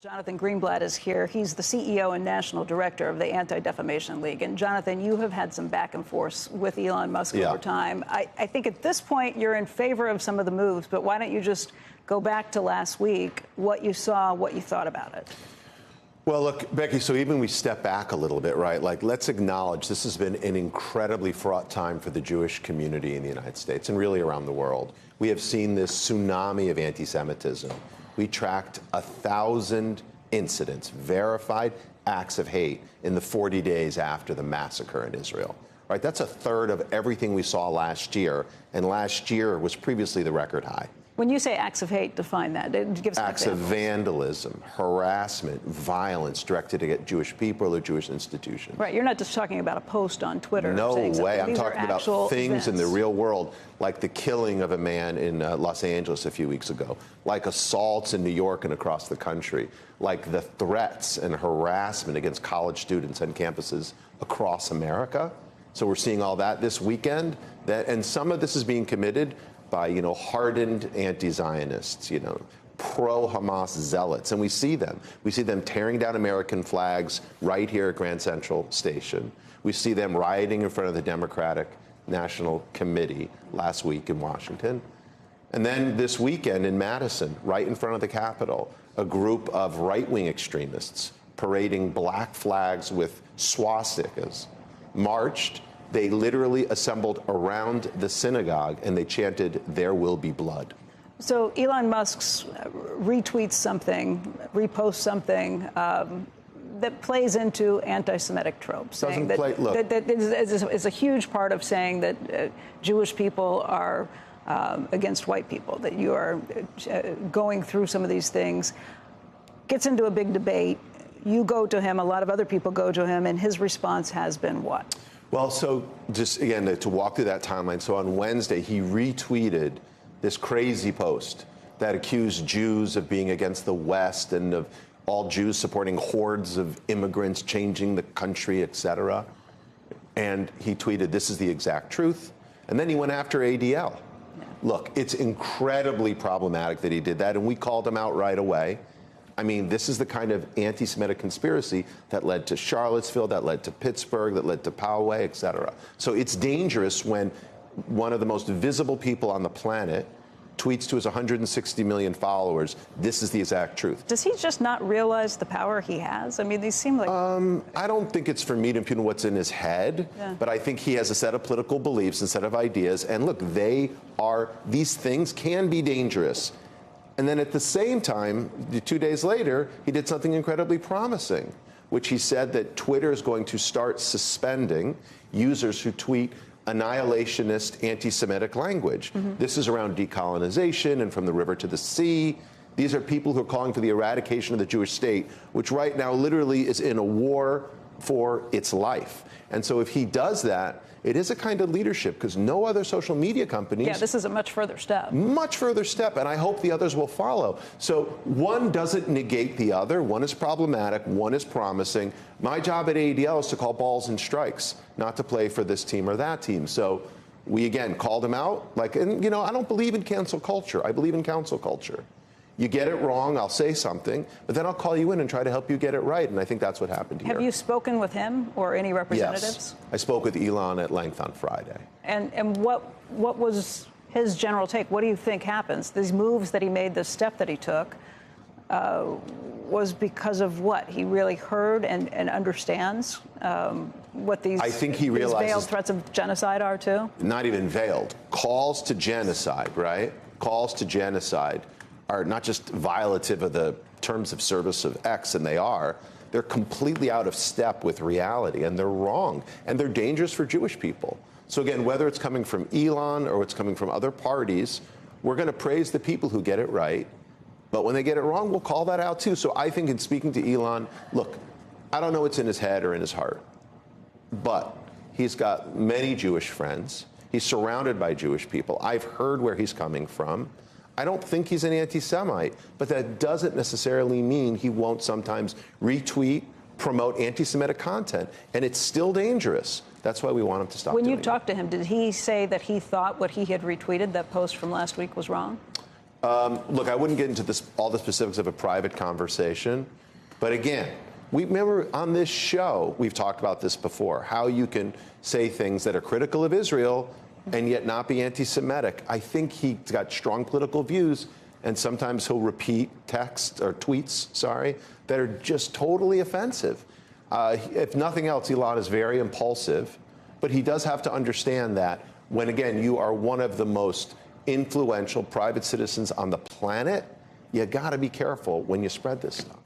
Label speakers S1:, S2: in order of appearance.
S1: Jonathan Greenblatt is here. He's the CEO and national director of the Anti-Defamation League. And Jonathan, you have had some back and forth with Elon Musk over time. I think at this point you're in favor of some of the moves, but why don't you just go back to last week, what you saw, what you thought about it?
S2: Well, look, Becky, so even we step back a little bit, right? Like, let's acknowledge this has been an incredibly fraught time for the Jewish community in the United States and really around the world. We have seen this tsunami of anti-Semitism. We tracked 1,000 incidents, verified acts of hate in the 40 days after the massacre in Israel. Right? That's a third of everything we saw last year, and last year was previously the record high.
S1: When you say acts of hate, define that. Give some
S2: acts
S1: examples.
S2: Of vandalism, harassment, violence directed at Jewish people or Jewish institutions.
S1: Right. You're not just talking about a post on Twitter.
S2: No way. I'm talking about things
S1: events
S2: in the real world, like the killing of a man in Los Angeles a few weeks ago, like assaults in New York and across the country, like the threats and harassment against college students on campuses across America. So we're seeing all that this weekend. And some of this is being committed by, hardened anti-Zionists, pro-Hamas zealots. And we see them. We see them tearing down American flags right here at Grand Central Station. We see them rioting in front of the Democratic National Committee last week in Washington. And then this weekend in Madison, right in front of the Capitol, a group of right-wing extremists parading black flags with swastikas marched. They literally assembled around the synagogue and they chanted, "There will be blood."
S1: So Elon Musk retweets something, reposts something that plays into anti-Semitic tropes. Saying that is a huge part of saying that Jewish people are against white people, that you are going through some of these things. Gets into a big debate. You go to him, a lot of other people go to him, and his response has been what?
S2: Well, so just again, to walk through that timeline. So on Wednesday, he retweeted this crazy post that accused Jews of being against the West and of all Jews supporting hordes of immigrants changing the country, et cetera. And he tweeted, "This is the exact truth." And then he went after ADL. Yeah. Look, it's incredibly problematic that he did that, and we called him out right away. I mean, this is the kind of anti-Semitic conspiracy that led to Charlottesville, that led to Pittsburgh, that led to Poway, et cetera. So it's dangerous when one of the most visible people on the planet tweets to his 160 million followers, "This is the exact truth."
S1: Does he just not realize the power he has? I mean, these seem like...
S2: I don't think it's for me to impugn what's in his head, but I think he has a set of political beliefs, a set of ideas, and look, these things can be dangerous. And then at the same time, 2 days later, he did something incredibly promising, which he said that Twitter is going to start suspending users who tweet annihilationist anti-Semitic language. Mm-hmm. This is around decolonization and from the river to the sea. These are people who are calling for the eradication of the Jewish state, which right now literally is in a war for its life. And so if he does that, it is a kind of leadership, because no other social media companies...
S1: Yeah, this is a much further step.
S2: Much further step, and I hope the others will follow. So one doesn't negate the other. One is problematic, one is promising. My job at ADL is to call balls and strikes, not to play for this team or that team. So we, again, called him out. And, I don't believe in cancel culture. I believe in counsel culture. You get it wrong, I'll say something, but then I'll call you in and try to help you get it right. And I think that's what happened here.
S1: Have you spoken with him or any representatives?
S2: Yes. I spoke with Elon at length on Friday.
S1: And what was his general take? What do you think happens? These moves that he made, the step that he took, was because of what? He really heard and understands what these,
S2: I think he realizes,
S1: these veiled threats of genocide are too?
S2: Not even veiled. Calls to genocide, right? Calls to genocide are not just violative of the terms of service of X, and they're completely out of step with reality, and they're wrong, and they're dangerous for Jewish people. So again, whether it's coming from Elon or it's coming from other parties, we're going to praise the people who get it right, but when they get it wrong, we'll call that out too. So I think in speaking to Elon, look, I don't know what's in his head or in his heart, but he's got many Jewish friends. He's surrounded by Jewish people. I've heard where he's coming from. I don't think he's an anti-Semite, but that doesn't necessarily mean he won't sometimes retweet, promote anti-Semitic content, and it's still dangerous. That's why we want him to stop doing it.
S1: When you talked to him, did he say that he thought what he had retweeted, that post from last week, was wrong?
S2: Look, I wouldn't get into all the specifics of a private conversation. But again, we remember on this show, we've talked about this before, how you can say things that are critical of Israel and yet not be anti-Semitic. I think he's got strong political views, and sometimes he'll repeat texts or tweets, that are just totally offensive. If nothing else, Elon is very impulsive, but he does have to understand that when, again, you are one of the most influential private citizens on the planet, you got to be careful when you spread this stuff.